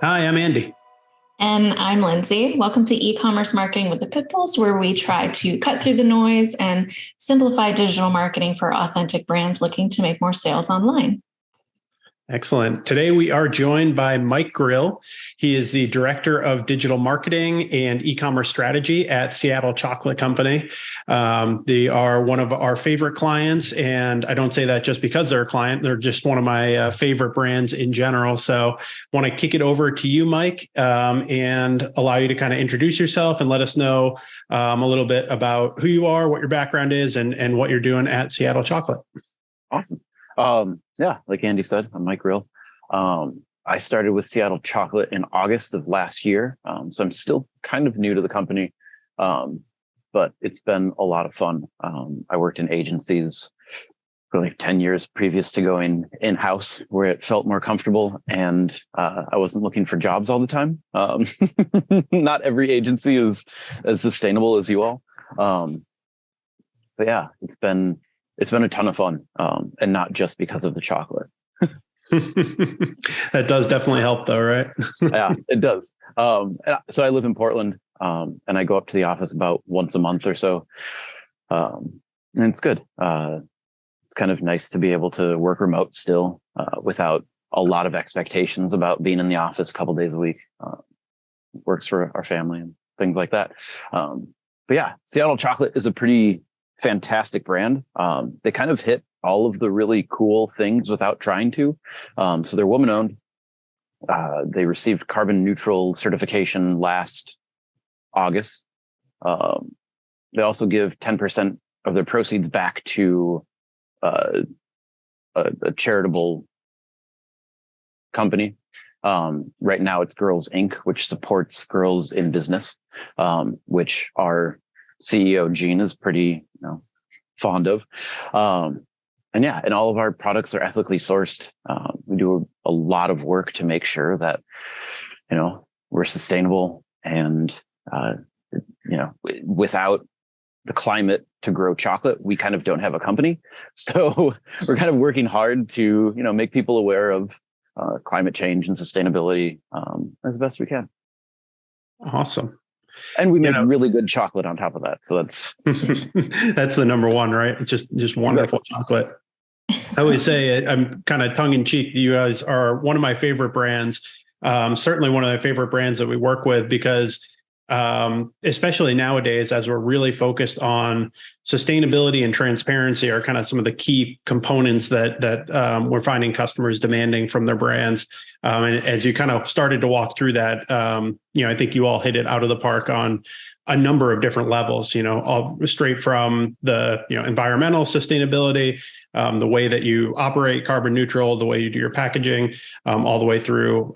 Hi, I'm Andy. And I'm Lindsay. Welcome to E-commerce Marketing with the Pitbulls, where we try to cut through the noise and simplify digital marketing for authentic brands looking to make more sales online. Excellent. Today we are joined by Mike Grill. He is the Director of Digital Marketing and E-commerce Strategy at Seattle Chocolate Company. They are one of our favorite clients, and I don't say that just because they're a client. They're just one of my favorite brands in general. So I want to kick it over to you, Mike, and allow you to kind of introduce yourself and let us know a little bit about who you are, what your background is, and what you're doing at Seattle Chocolate. Awesome. Yeah, like Andy said, I'm Mike Grill. I started with Seattle Chocolate in August of last year. So I'm still kind of new to the company, but it's been a lot of fun. I worked in agencies for like 10 years previous to going in-house, where it felt more comfortable, and I wasn't looking for jobs all the time. Not every agency is as sustainable as you all. But yeah, it's been a ton of fun, and not just because of the chocolate. That does definitely help, though, right? Yeah, it does. So I live in Portland, and I go up to the office about once a month or so, and it's good. It's kind of nice to be able to work remote still, without a lot of expectations about being in the office a couple days a week. Works for our family and things like that. But yeah, Seattle Chocolate is a pretty fantastic brand. They kind of hit all of the really cool things without trying to. So they're woman-owned. They received carbon neutral certification last August. They also give 10% of their proceeds back to a charitable company. Right now it's Girls Inc., which supports girls in business, which our CEO Gene is pretty, fond of. And yeah, and all of our products are ethically sourced. We do a lot of work to make sure that, we're sustainable, and, without the climate to grow chocolate, we kind of don't have a company. So we're kind of working hard to, make people aware of climate change and sustainability as best we can. Awesome. And we make really good chocolate on top of that. So that's that's the number one, right? Just wonderful chocolate. I always say, I'm kind of tongue in cheek, you guys are one of my favorite brands. Certainly one of my favorite brands that we work with, because especially nowadays, as we're really focused on sustainability and transparency, are kind of some of the key components that we're finding customers demanding from their brands. And as you kind of started to walk through that, I think you all hit it out of the park on a number of different levels, all straight from the, environmental sustainability, the way that you operate carbon neutral, the way you do your packaging, all the way through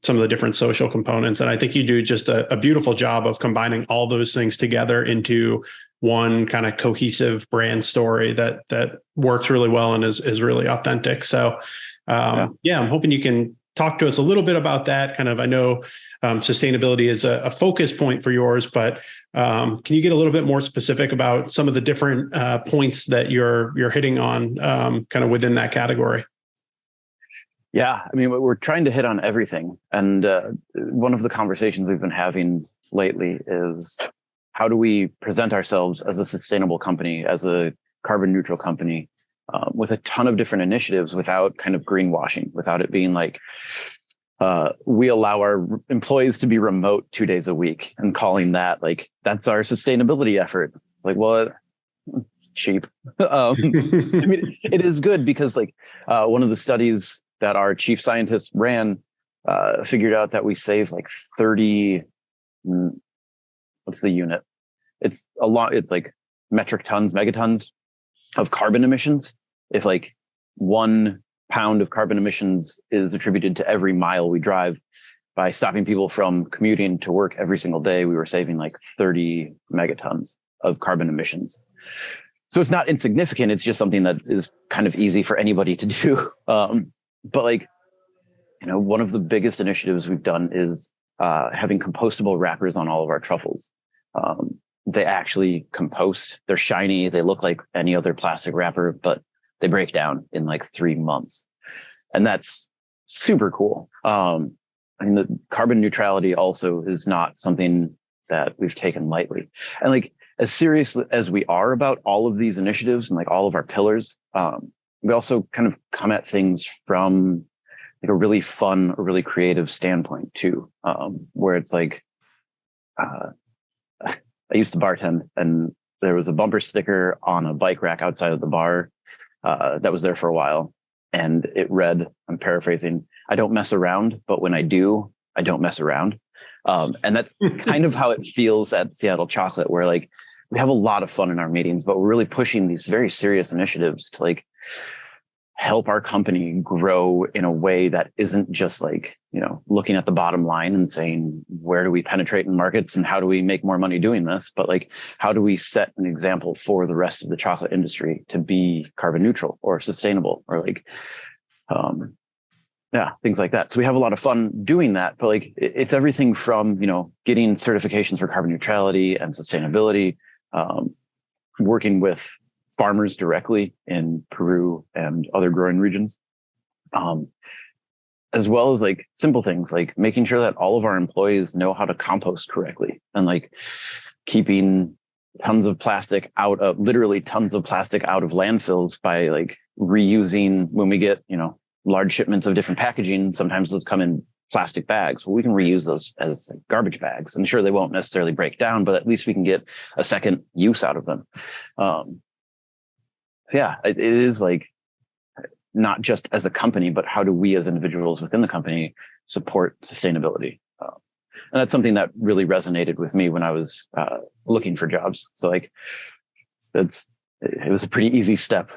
some of the different social components. And I think you do just a beautiful job of combining all those things together into one kind of cohesive brand story that works really well and is really authentic. So I'm hoping you can talk to us a little bit about that. Kind of, I know sustainability is a focus point for yours, but can you get a little bit more specific about some of the different points that you're hitting on kind of within that category? Yeah, I mean, we're trying to hit on everything. And one of the conversations we've been having lately is, how do we present ourselves as a sustainable company, as a carbon neutral company, with a ton of different initiatives without kind of greenwashing, without it being like, we allow our employees to be remote 2 days a week and calling that like, that's our sustainability effort. Like, well, it's cheap. I mean, it is good because like one of the studies that our chief scientist ran figured out that we save like 30, what's the unit? It's a lot. It's like metric tons, megatons of carbon emissions. If like 1 pound of carbon emissions is attributed to every mile we drive, by stopping people from commuting to work every single day, we were saving like 30 megatons of carbon emissions. So it's not insignificant. It's just something that is kind of easy for anybody to do. But like, one of the biggest initiatives we've done is having compostable wrappers on all of our truffles. They actually compost. They're shiny. They look like any other plastic wrapper, but they break down in like 3 months. And that's super cool. I mean, the carbon neutrality also is not something that we've taken lightly. And like, as serious as we are about all of these initiatives and like all of our pillars, we also kind of come at things from like a really fun or really creative standpoint too, where it's like, I used to bartend, and there was a bumper sticker on a bike rack outside of the bar that was there for a while. And it read, I'm paraphrasing, "I don't mess around, but when I do, I don't mess around." And that's kind of how it feels at Seattle Chocolate, where like we have a lot of fun in our meetings, but we're really pushing these very serious initiatives to like help our company grow in a way that isn't just like, you know, looking at the bottom line and saying, where do we penetrate in markets and how do we make more money doing this? But like, how do we set an example for the rest of the chocolate industry to be carbon neutral or sustainable or like, things like that. So we have a lot of fun doing that, but like, it's everything from, you know, getting certifications for carbon neutrality and sustainability, working with farmers directly in Peru and other growing regions, as well as like simple things like making sure that all of our employees know how to compost correctly and like keeping tons of plastic out of landfills by like reusing when we get, you know, large shipments of different packaging. Sometimes those come in plastic bags. Well, we can reuse those as like garbage bags. And sure, they won't necessarily break down, but at least we can get a second use out of them. It is like not just as a company, but how do we as individuals within the company support sustainability? And that's something that really resonated with me when I was looking for jobs. So like, it was a pretty easy step.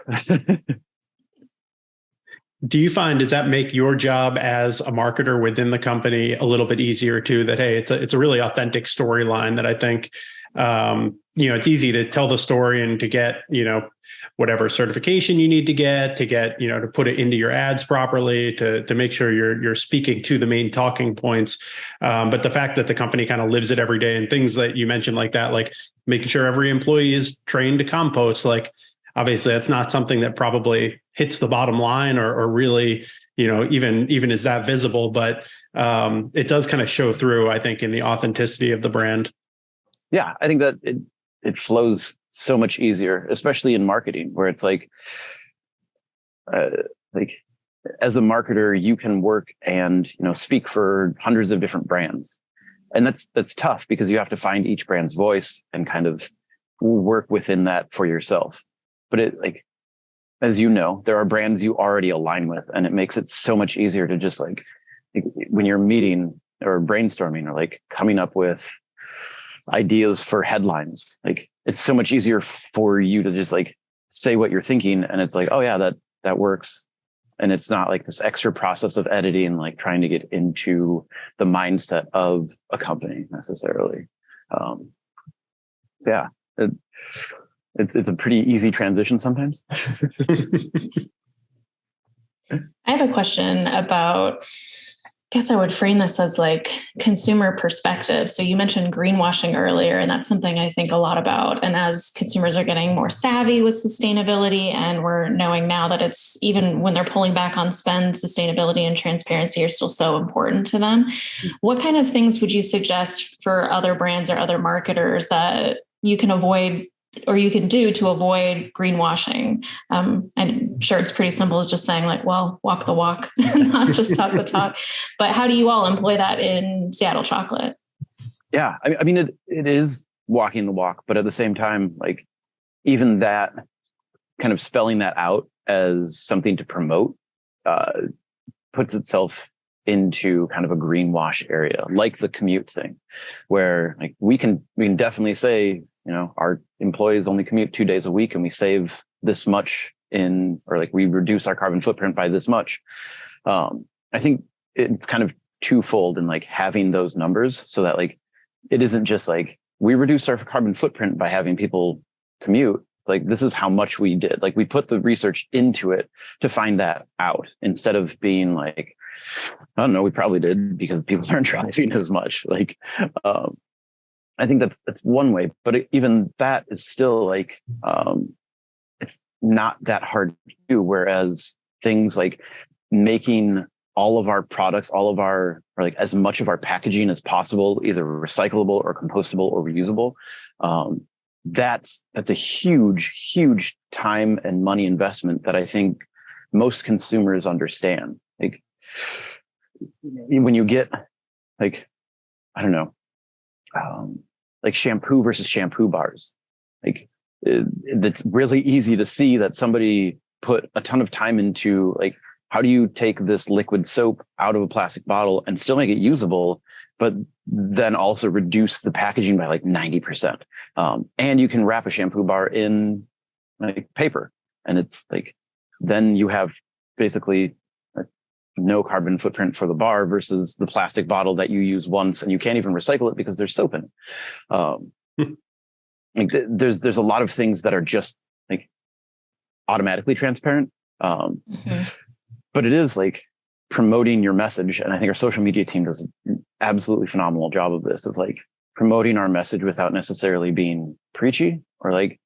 Do you find, does that make your job as a marketer within the company a little bit easier too? That, hey, it's a really authentic storyline that I think, it's easy to tell the story and to get, whatever certification you need to get, to put it into your ads properly, to make sure you're speaking to the main talking points. But the fact that the company kind of lives it every day and things that you mentioned like that, like making sure every employee is trained to compost, like obviously that's not something that probably hits the bottom line or really, even is that visible, but it does kind of show through, I think, in the authenticity of the brand. Yeah, I think that it flows so much easier, especially in marketing, where it's like as a marketer, you can work and speak for hundreds of different brands, and that's tough because you have to find each brand's voice and kind of work within that for yourself. But as you know, there are brands you already align with, and it makes it so much easier to just like when you're meeting or brainstorming or like coming up with ideas for headlines, like it's so much easier for you to just like say what you're thinking, and it's like, oh yeah, that works. And it's not like this extra process of editing, like trying to get into the mindset of a company necessarily. It's a pretty easy transition sometimes. I have a question about, I guess I would frame this as like consumer perspective. So you mentioned greenwashing earlier, and that's something I think a lot about. And as consumers are getting more savvy with sustainability, and we're knowing now that it's, even when they're pulling back on spend, sustainability and transparency are still so important to them. What kind of things would you suggest for other brands or other marketers that you can avoid or you can do to avoid greenwashing? I'm sure it's pretty simple as just saying like, well, walk the walk, not just talk the talk. But how do you all employ that in Seattle Chocolate? Yeah, I mean, it is walking the walk, but at the same time, like even that kind of spelling that out as something to promote puts itself into kind of a greenwash area, like the commute thing, where like we can definitely say, our employees only commute 2 days a week and we save this much or like we reduce our carbon footprint by this much. I think it's kind of twofold in like having those numbers so that like, it isn't just like we reduced our carbon footprint by having people commute. It's like, this is how much we did. Like we put the research into it to find that out instead of being like, I don't know, we probably did because people aren't driving as much. Like, I think that's one way, but even that is still like, it's not that hard to do. Whereas things like making all of our products, or like as much of our packaging as possible, either recyclable or compostable or reusable. That's a huge time and money investment that I think most consumers understand. Like when you get like, I don't know, like shampoo versus shampoo bars, like it's really easy to see that somebody put a ton of time into like, how do you take this liquid soap out of a plastic bottle and still make it usable, but then also reduce the packaging by like 90%. And you can wrap a shampoo bar in like paper, and it's like, then you have basically no carbon footprint for the bar versus the plastic bottle that you use once and you can't even recycle it because there's soap in it. Like there's a lot of things that are just like automatically transparent. But it is like promoting your message. And I think our social media team does an absolutely phenomenal job of this, of like promoting our message without necessarily being preachy, or like,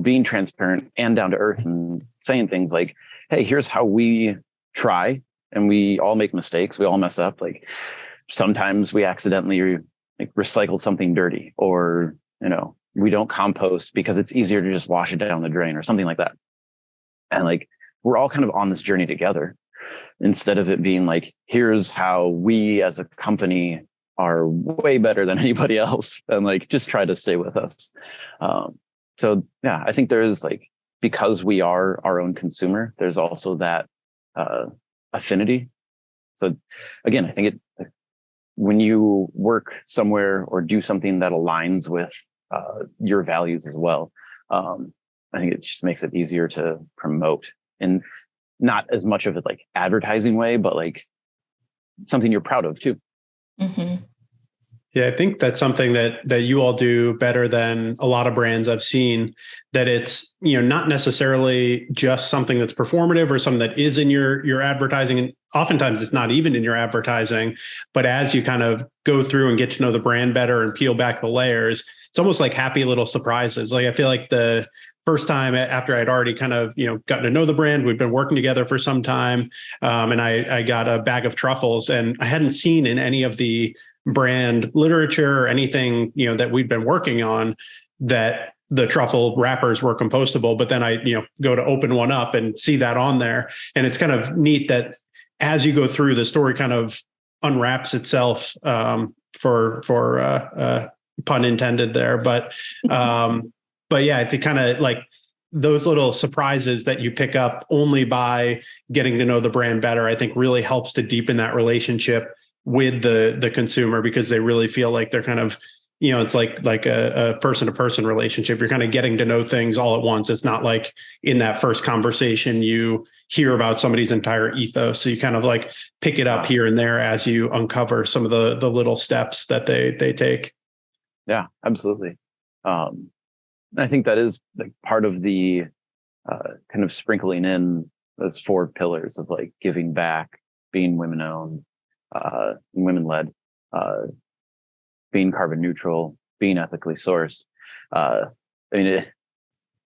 being transparent and down to earth and saying things like, hey, here's how we try. And we all make mistakes. We all mess up. Like sometimes we accidentally like recycle something dirty, or, we don't compost because it's easier to just wash it down the drain or something like that. And like, we're all kind of on this journey together, instead of it being like, here's how we as a company are way better than anybody else, and like, just try to stay with us. So yeah, I think there is like, because we are our own consumer, there's also that affinity. So again, I think when you work somewhere or do something that aligns with your values as well, I think it just makes it easier to promote, and not as much of a like advertising way, but like something you're proud of too. Mm-hmm. Yeah, I think that's something that you all do better than a lot of brands I've seen, that it's, not necessarily just something that's performative or something that is in your advertising. And oftentimes it's not even in your advertising, but as you kind of go through and get to know the brand better and peel back the layers, it's almost like happy little surprises. Like I feel like the first time after I'd already kind of, gotten to know the brand, we've been working together for some time. And I got a bag of truffles, and I hadn't seen in any of the brand literature or anything, that we'd been working on, that the truffle wrappers were compostable. But then I, go to open one up and see that on there. And it's kind of neat that as you go through, the story kind of unwraps itself, for pun intended there. But yeah, to kind of like those little surprises that you pick up only by getting to know the brand better, I think really helps to deepen that relationship with the consumer, because they really feel like they're kind of, it's like a person-to-person relationship. You're kind of getting to know things all at once. It's not like in that first conversation you hear about somebody's entire ethos. So you kind of like pick it up here and there as you uncover some of the little steps that they take. Yeah, absolutely. I think that is like part of the kind of sprinkling in those 4 pillars of like giving back, being women-owned, women-led, being carbon neutral, being ethically sourced. I mean,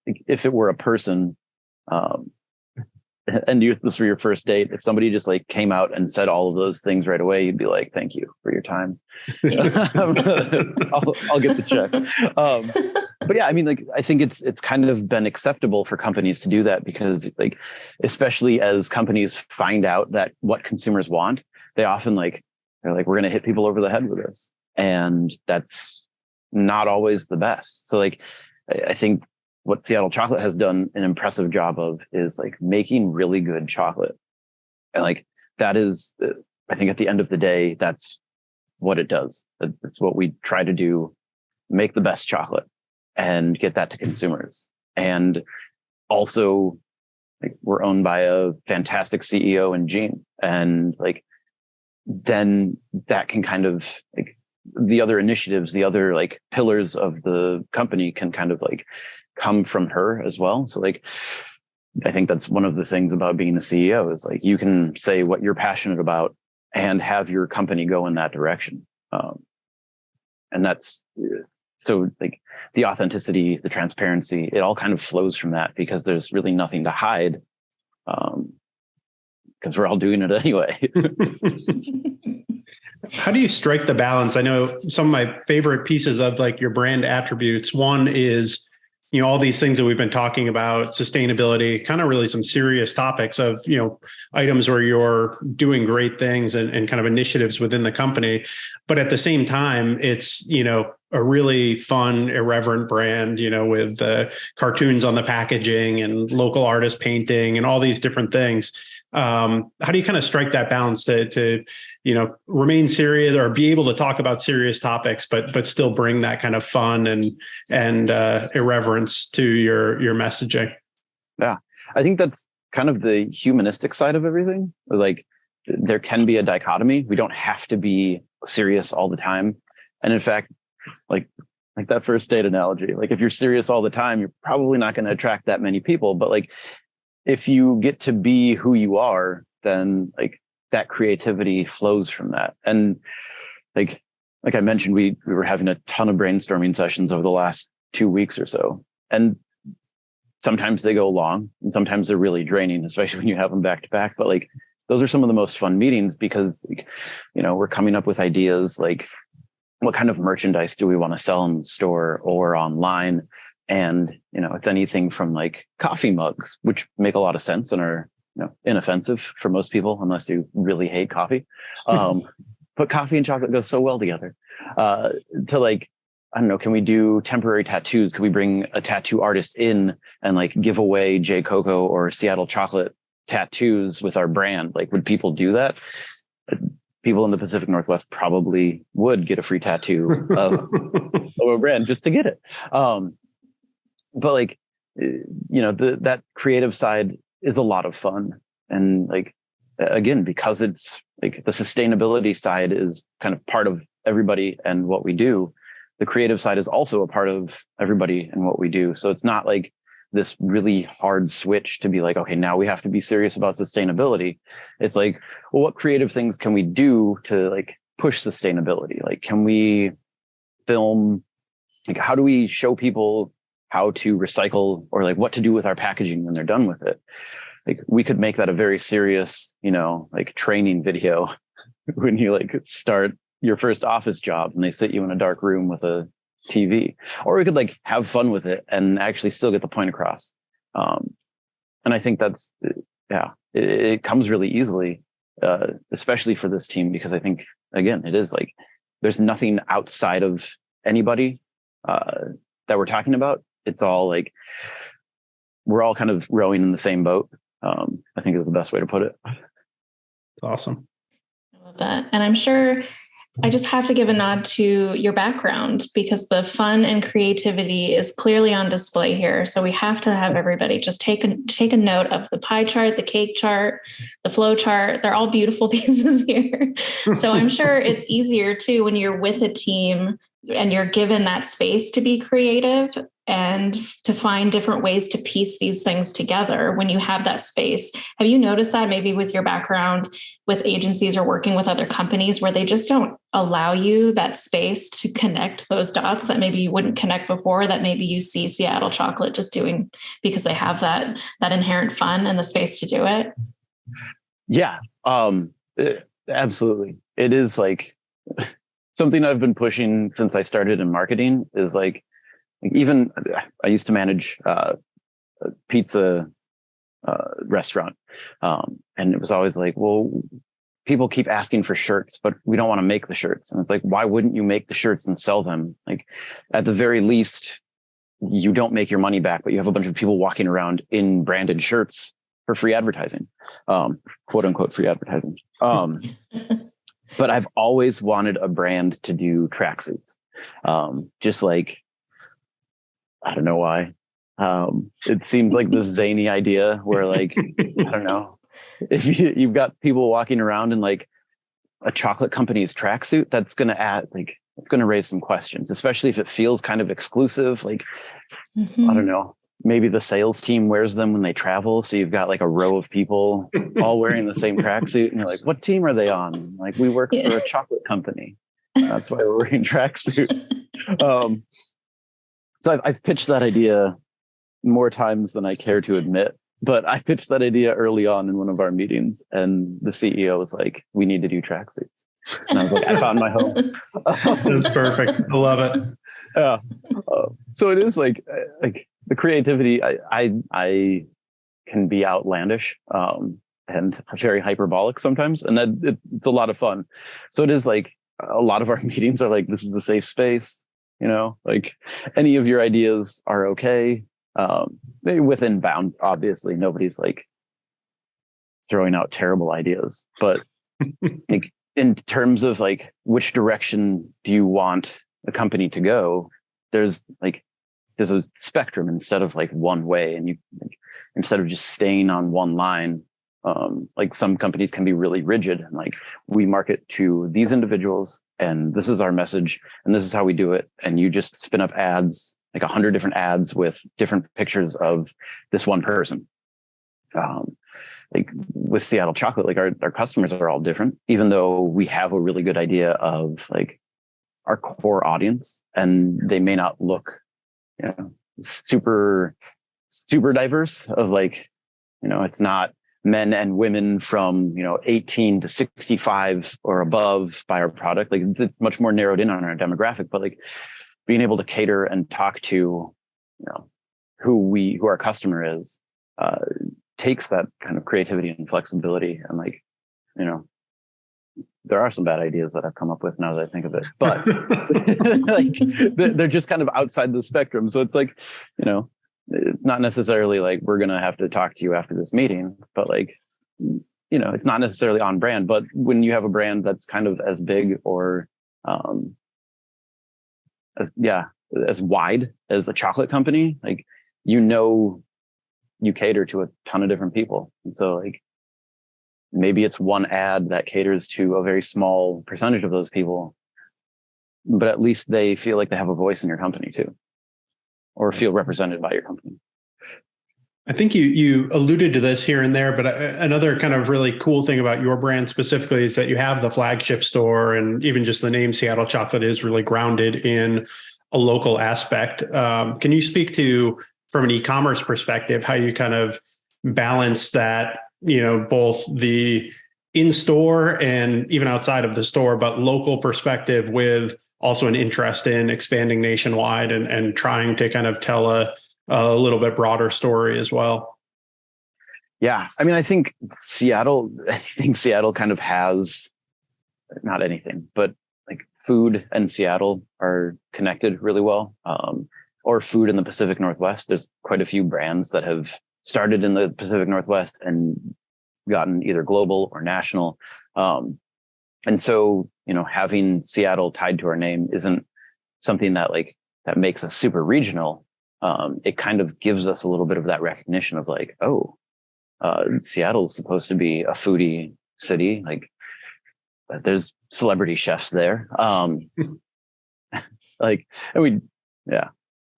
if it were a person, and this were your first date, if somebody just like came out and said all of those things right away, you'd be like, thank you for your time. I'll get the check. But yeah, I mean, like, I think it's kind of been acceptable for companies to do that, because like, especially as companies find out that what consumers want, they often they're like, we're going to hit people over the head with this. And that's not always the best. So like, I think what Seattle Chocolate has done an impressive job of is like making really good chocolate. And like, that is, I think at the end of the day, that's what it does. That's what we try to do, make the best chocolate and get that to consumers. And also, like, we're owned by a fantastic CEO in Gene. And like, then that can kind of like, the other initiatives, the other like pillars of the company can kind of like come from her as well. So like, I think that's one of the things about being a CEO is like, you can say what you're passionate about and have your company go in that direction. And that's, so like the authenticity, the transparency, it all kind of flows from that, because there's really nothing to hide. because we're all doing it anyway. How do you strike the balance? I know some of my favorite pieces of like your brand attributes. One is, all these things that we've been talking about, sustainability, kind of really some serious topics of, items where you're doing great things and kind of initiatives within the company. But at the same time, it's, a really fun, irreverent brand, with cartoons on the packaging and local artist painting and all these different things. How do you kind of strike that balance to remain serious or be able to talk about serious topics, but still bring that kind of fun and irreverence to your messaging? Yeah, I think that's kind of the humanistic side of everything. Like, there can be a dichotomy. We don't have to be serious all the time. And in fact, like that first date analogy, like if you're serious all the time, you're probably not going to attract that many people. But like, if you get to be who you are, then like that creativity flows from that. And like I mentioned, we were having a ton of brainstorming sessions over the last 2 weeks or so. And sometimes they go long and sometimes they're really draining, especially when you have them back to back. But like, those are some of the most fun meetings because, like, we're coming up with ideas like, what kind of merchandise do we want to sell in the store or online? And, it's anything from like coffee mugs, which make a lot of sense and are, inoffensive for most people, unless you really hate coffee. But coffee and chocolate go so well together. To like, I don't know, can we do temporary tattoos? Can we bring a tattoo artist in and like give away J. Coco or Seattle chocolate tattoos with our brand? Like, would people do that? People in the Pacific Northwest probably would get a free tattoo of a brand just to get it. But like, that creative side is a lot of fun. And like, again, because it's like the sustainability side is kind of part of everybody and what we do, the creative side is also a part of everybody and what we do. So it's not like this really hard switch to be like, okay, now we have to be serious about sustainability. It's like, well, what creative things can we do to like push sustainability? Like, can we film, like, how do we show people how to recycle or like what to do with our packaging when they're done with it? Like, we could make that a very serious, like training video when you like start your first office job and they sit you in a dark room with a TV, or we could like have fun with it and actually still get the point across. And I think that's, it comes really easily, especially for this team, because I think, again, it is like, there's nothing outside of anybody that we're talking about. It's all like, we're all kind of rowing in the same boat. I think is the best way to put it. Awesome. I love that. And I'm sure I just have to give a nod to your background because the fun and creativity is clearly on display here. So we have to have everybody just take a note of the pie chart, the cake chart, the flow chart. They're all beautiful pieces here. So I'm sure it's easier too when you're with a team and you're given that space to be creative and to find different ways to piece these things together when you have that space. Have you noticed that maybe with your background with agencies or working with other companies where they just don't allow you that space to connect those dots that maybe you wouldn't connect before, that maybe you see Seattle Chocolate just doing because they have that inherent fun and the space to do it? Yeah, absolutely. It is like something I've been pushing since I started in marketing is like, even I used to manage a pizza restaurant. And it was always like, well, people keep asking for shirts, but we don't want to make the shirts. And it's like, why wouldn't you make the shirts and sell them? Like, at the very least, you don't make your money back, but you have a bunch of people walking around in branded shirts for free advertising, quote unquote free advertising. But I've always wanted a brand to do tracksuits. Just like, I don't know why. It seems like this zany idea where like, I don't know, if you've got people walking around in like a chocolate company's tracksuit, that's going to add like, it's going to raise some questions, especially if it feels kind of exclusive. Like, I don't know, maybe the sales team wears them when they travel. So you've got like a row of people all wearing the same tracksuit. And you're like, what team are they on? Like, we work for a chocolate company. That's why we're wearing tracksuits. So I've pitched that idea more times than I care to admit. But I pitched that idea early on in one of our meetings, and the CEO was like, "We need to do tracksuits." And I was like, "I found my home." That's perfect. I love it. Yeah. So it is like the creativity. I can be outlandish and very hyperbolic sometimes, and that it's a lot of fun. So it is like a lot of our meetings are like, this is a safe space. Like any of your ideas are okay. Maybe within bounds. Obviously, nobody's like throwing out terrible ideas, but like in terms of like which direction do you want a company to go, there's a spectrum instead of like one way, and you instead of just staying on one line. Like some companies can be really rigid and like, we market to these individuals and this is our message and this is how we do it, and you just spin up ads, like 100 different ads with different pictures of this one person. Like with Seattle Chocolate, like our customers are all different, even though we have a really good idea of like our core audience, and they may not look, super diverse of like, it's not men and women from 18 to 65 or above buy our product. Like it's much more narrowed in on our demographic, but like being able to cater and talk to who our customer is takes that kind of creativity and flexibility. And like there are some bad ideas that I've come up with now that I think of it, but like they're just kind of outside the spectrum. So it's like it's not necessarily like we're going to have to talk to you after this meeting, but like, it's not necessarily on brand. But when you have a brand that's kind of as big or as wide as a chocolate company, like, you cater to a ton of different people. And so like, maybe it's one ad that caters to a very small percentage of those people, but at least they feel like they have a voice in your company too, or feel represented by your company. I think you alluded to this here and there, but another kind of really cool thing about your brand specifically is that you have the flagship store, and even just the name Seattle Chocolate is really grounded in a local aspect. Can you speak to, from an e-commerce perspective, how you kind of balance that, both the in-store and even outside of the store, but local perspective with also an interest in expanding nationwide and trying to kind of tell a little bit broader story as well? Yeah. I mean, I think Seattle kind of has, not anything, but like food and Seattle are connected really well. Or food in the Pacific Northwest. There's quite a few brands that have started in the Pacific Northwest and gotten either global or national. And so, having Seattle tied to our name isn't something that makes us super regional. It kind of gives us a little bit of that recognition of like, Seattle's supposed to be a foodie city. Like there's celebrity chefs there.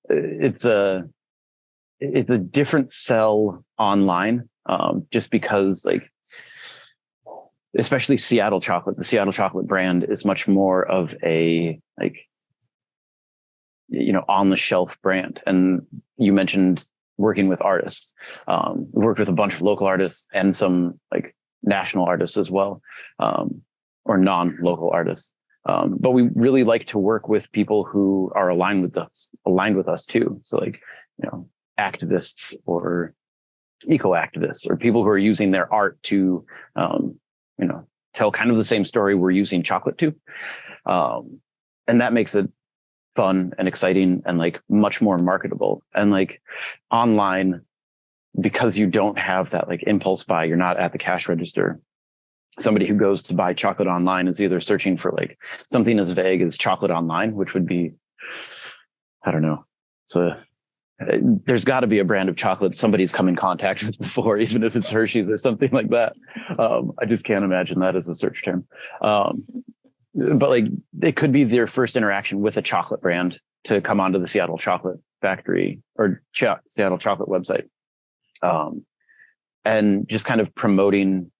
It's a different sell online, just because like, especially Seattle Chocolate, the Seattle Chocolate brand is much more of a on the shelf brand. And you mentioned working with artists. We worked with a bunch of local artists and some like national artists as well, or non-local artists. But we really like to work with people who are aligned with us too. So like, activists or eco-activists or people who are using their art to, tell kind of the same story we're using chocolate to. And that makes it fun and exciting and like much more marketable. And like online, because you don't have that like impulse buy, you're not at the cash register. Somebody who goes to buy chocolate online is either searching for like something as vague as chocolate online, which would be, I don't know. So there's got to be a brand of chocolate somebody's come in contact with before, even if it's Hershey's or something like that. I just can't imagine that as a search term. But like it could be their first interaction with a chocolate brand to come onto the Seattle Chocolate Factory or Seattle Chocolate website. And just kind of promoting,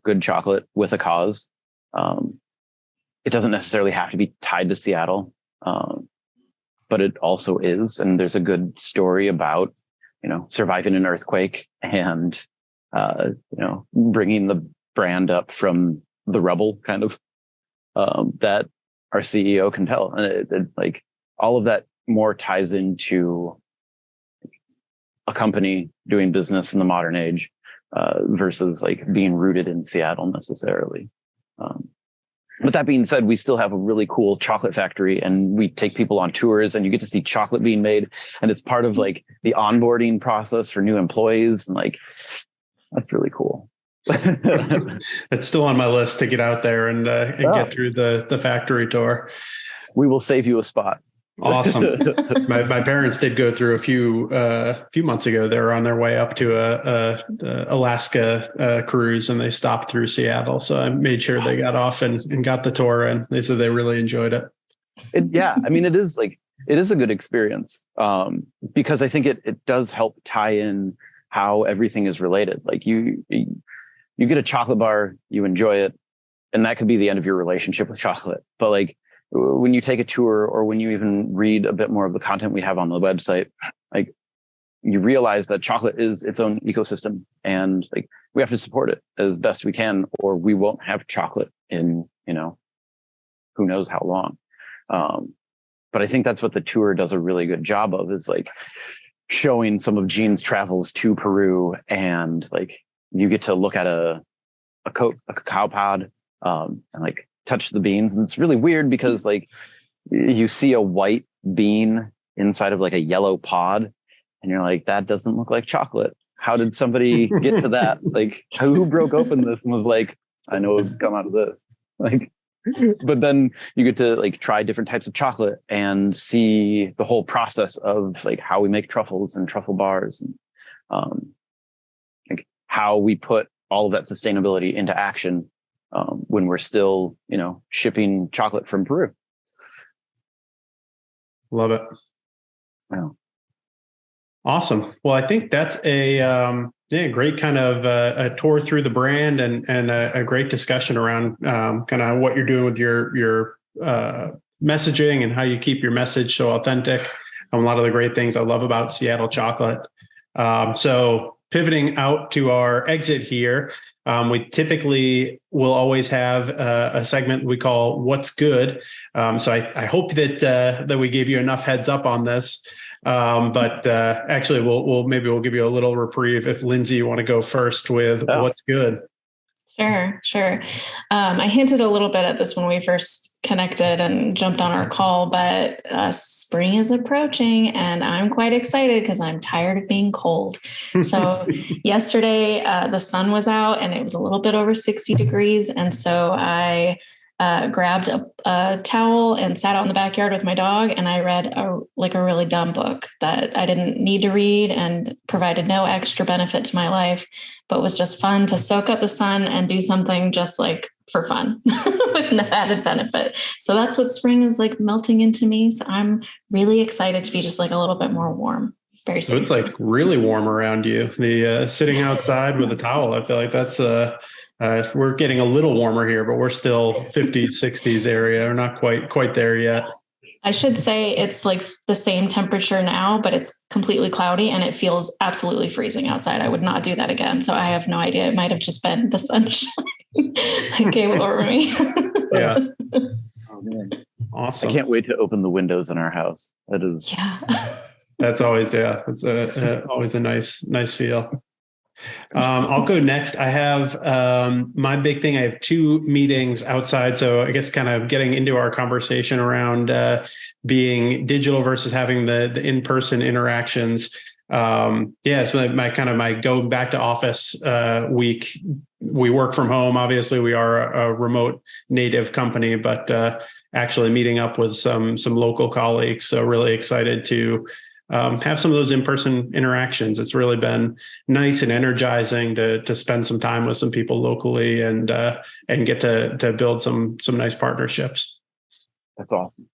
good chocolate with a cause. It doesn't necessarily have to be tied to Seattle, but it also is. And there's a good story about surviving an earthquake and, bringing the brand up from the rubble kind of, that our CEO can tell. And like all of that more ties into a company doing business in the modern age, versus like being rooted in Seattle necessarily. But that being said, we still have a really cool chocolate factory, and we take people on tours, and you get to see chocolate being made, and it's part of like the onboarding process for new employees, and like that's really cool. It's still on my list to get out there and get through the factory tour. We will save you a spot. Awesome. My parents did go through a few months ago. They were on their way up to a Alaska cruise, and they stopped through Seattle. So I made sure they got off and got the tour, and they said they really enjoyed it. I mean, it is a good experience, because I think it does help tie in how everything is related. Like you get a chocolate bar, you enjoy it, and that could be the end of your relationship with chocolate. But like, when you take a tour, or when you even read a bit more of the content we have on the website, like you realize that chocolate is its own ecosystem, and like we have to support it as best we can, or we won't have chocolate in, who knows how long. But I think that's what the tour does a really good job of, is like showing some of Gene's travels to Peru, and like you get to look at a cacao pod, and like touch the beans. And it's really weird because like you see a white bean inside of like a yellow pod, and you're like, that doesn't look like chocolate. How did somebody get to that? Like, who broke open this and was like, I know it'll come out of this? Like, but then you get to like try different types of chocolate and see the whole process of like how we make truffles and truffle bars, and like how we put all of that sustainability into action, when we're still, shipping chocolate from Peru. Love it. Wow. Awesome. Well, I think that's a great kind of a tour through the brand, and a great discussion around kind of what you're doing with your messaging and how you keep your message so authentic. A lot of the great things I love about Seattle chocolate. So pivoting out to our exit here, we typically will always have a segment we call "What's Good." So I hope that we gave you enough heads up on this. But actually, we'll give you a little reprieve if Lindsay, you want to go first with what's good. Sure. I hinted a little bit at this when we first connected and jumped on our call, but spring is approaching, and I'm quite excited because I'm tired of being cold. So yesterday, the sun was out and it was a little bit over 60 degrees. And so I grabbed a towel and sat out in the backyard with my dog, and I read a really dumb book that I didn't need to read and provided no extra benefit to my life, but was just fun to soak up the sun and do something just like for fun with no added benefit. So that's what spring is like melting into me. So I'm really excited to be just like a little bit more warm. Very so it's like really warm around you. The sitting outside with a towel, I feel like that's we're getting a little warmer here, but we're still 50s, 60s area. We're not quite there yet. I should say it's like the same temperature now, but it's completely cloudy and it feels absolutely freezing outside. I would not do that again. So I have no idea. It might have just been the sunshine that came over me. Yeah. Oh, man. Awesome. I can't wait to open the windows in our house. That is. Yeah. That's always, it's always a nice feel. I'll go next. I have my big thing. I have 2 meetings outside. So I guess kind of getting into our conversation around being digital versus having the in-person interactions. It's my going back to office week. We work from home. Obviously, we are a remote native company, but actually meeting up with some local colleagues. So really excited to have some of those in-person interactions. It's really been nice and energizing to spend some time with some people locally and get to build some nice partnerships. That's awesome.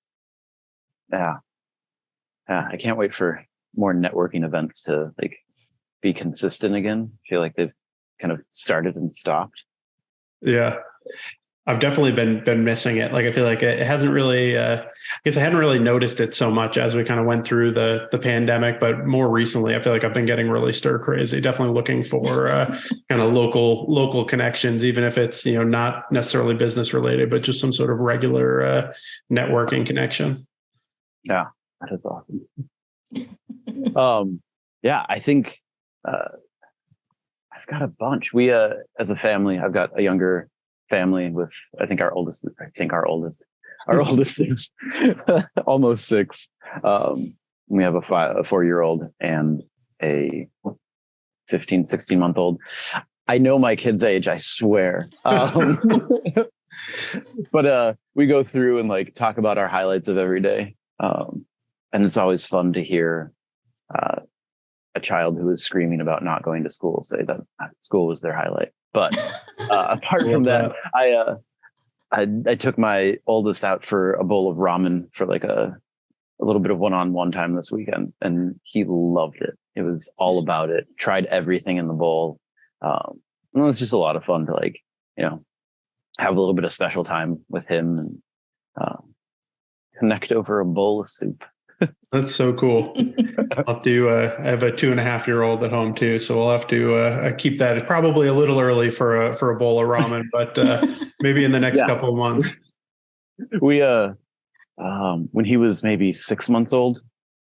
Yeah. I can't wait for more networking events to like be consistent again. I feel like they've kind of started and stopped. Yeah. I've definitely been missing it. Like I feel like it hasn't really. I guess I hadn't really noticed it so much as we kind of went through the pandemic, but more recently, I feel like I've been getting really stir crazy. Definitely looking for kind of local connections, even if it's not necessarily business related, but just some sort of regular networking connection. Yeah, that is awesome. Yeah, I think I've got a bunch. We as a family, I've got a younger family with our oldest is almost 6. We have a 4-year-old and a 15, 16-month-old. I know my kid's age, I swear. But we go through and like talk about our highlights of every day. And it's always fun to hear a child who is screaming about not going to school say that school was their highlight. But apart from that, I took my oldest out for a bowl of ramen for like a little bit of one-on-one time this weekend, and he loved it. It was all about it. Tried everything in the bowl. And it was just a lot of fun to have a little bit of special time with him and connect over a bowl of soup. That's so cool. I'll have to, I have a 2.5-year-old at home too, so we'll have to keep that. It's probably a little early for a bowl of ramen, but maybe in the next couple of months. We when he was maybe 6 months old,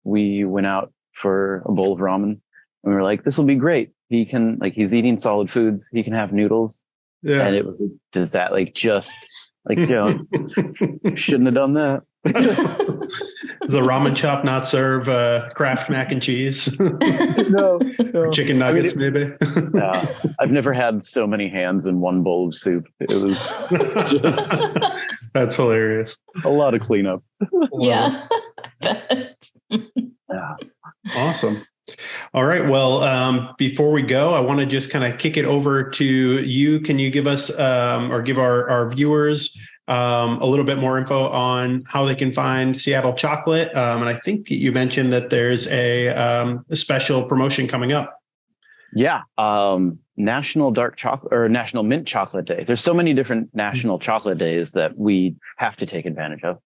we went out for a bowl of ramen, and we were like, "This will be great. He can he's eating solid foods. He can have noodles." Yeah, and it was shouldn't have done that. Does the ramen shop not serve Kraft mac and cheese? No. Chicken nuggets, maybe. I've never had so many hands in one bowl of soup. It was just that's hilarious. A lot of cleanup. Yeah. Awesome. All right. Well, before we go, I want to just kind of kick it over to you. Can you give us or give our viewers a little bit more info on how they can find Seattle Chocolate? And I think you mentioned that there's a special promotion coming up. Yeah. National Dark Chocolate or National Mint Chocolate Day. There's so many different national chocolate days that we have to take advantage of.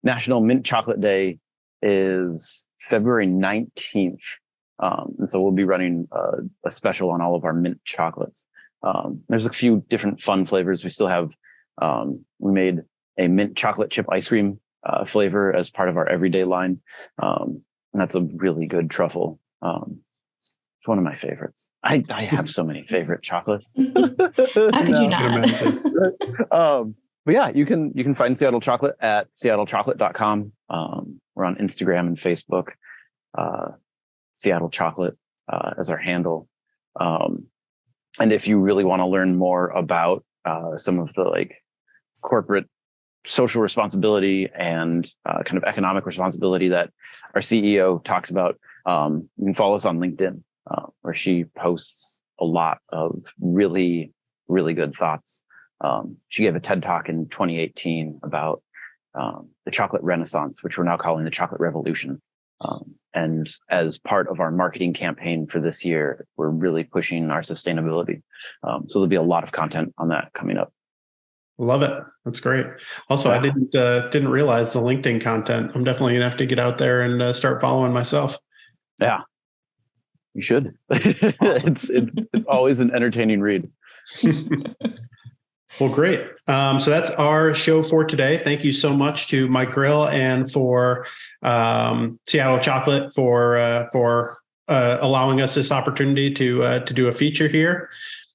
National Mint Chocolate Day is February 19th. And so we'll be running a special on all of our mint chocolates. There's a few different fun flavors. We still have, we made a mint chocolate chip ice cream flavor as part of our everyday line. And that's a really good truffle. It's one of my favorites. I have so many favorite chocolates. How could you not? But yeah, you can find Seattle Chocolate at seattlechocolate.com. We're on Instagram and Facebook. Seattle Chocolate as our handle. And if you really want to learn more about some of the corporate social responsibility and kind of economic responsibility that our CEO talks about, you can follow us on LinkedIn, where she posts a lot of really, really good thoughts. She gave a TED Talk in 2018 about the chocolate renaissance, which we're now calling the chocolate revolution. And as part of our marketing campaign for this year, we're really pushing our sustainability. So there'll be a lot of content on that coming up. Love it. That's great. Also, I didn't realize the LinkedIn content. I'm definitely gonna have to get out there and start following myself. Yeah, you should. Awesome. It's always an entertaining read. Well, great. So that's our show for today. Thank you so much to Mike Grill and for Seattle Chocolate for allowing us this opportunity to do a feature here.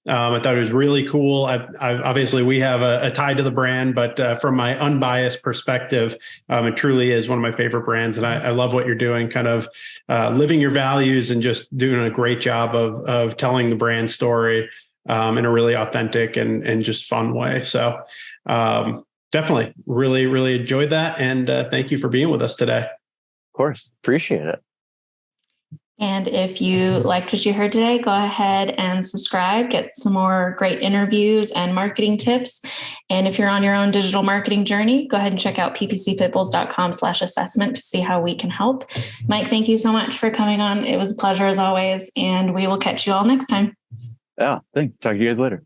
I thought it was really cool. I obviously we have a tie to the brand, but from my unbiased perspective, it truly is one of my favorite brands, and I love what you're doing, kind of living your values and just doing a great job of telling the brand story in a really authentic and just fun way. So definitely really, really enjoyed that. And thank you for being with us today. Of course. Appreciate it. And if you liked what you heard today, go ahead and subscribe, get some more great interviews and marketing tips. And if you're on your own digital marketing journey, go ahead and check out ppcpitbulls.com/assessment to see how we can help. Mike, thank you so much for coming on. It was a pleasure as always, and we will catch you all next time. Yeah, thanks. Talk to you guys later.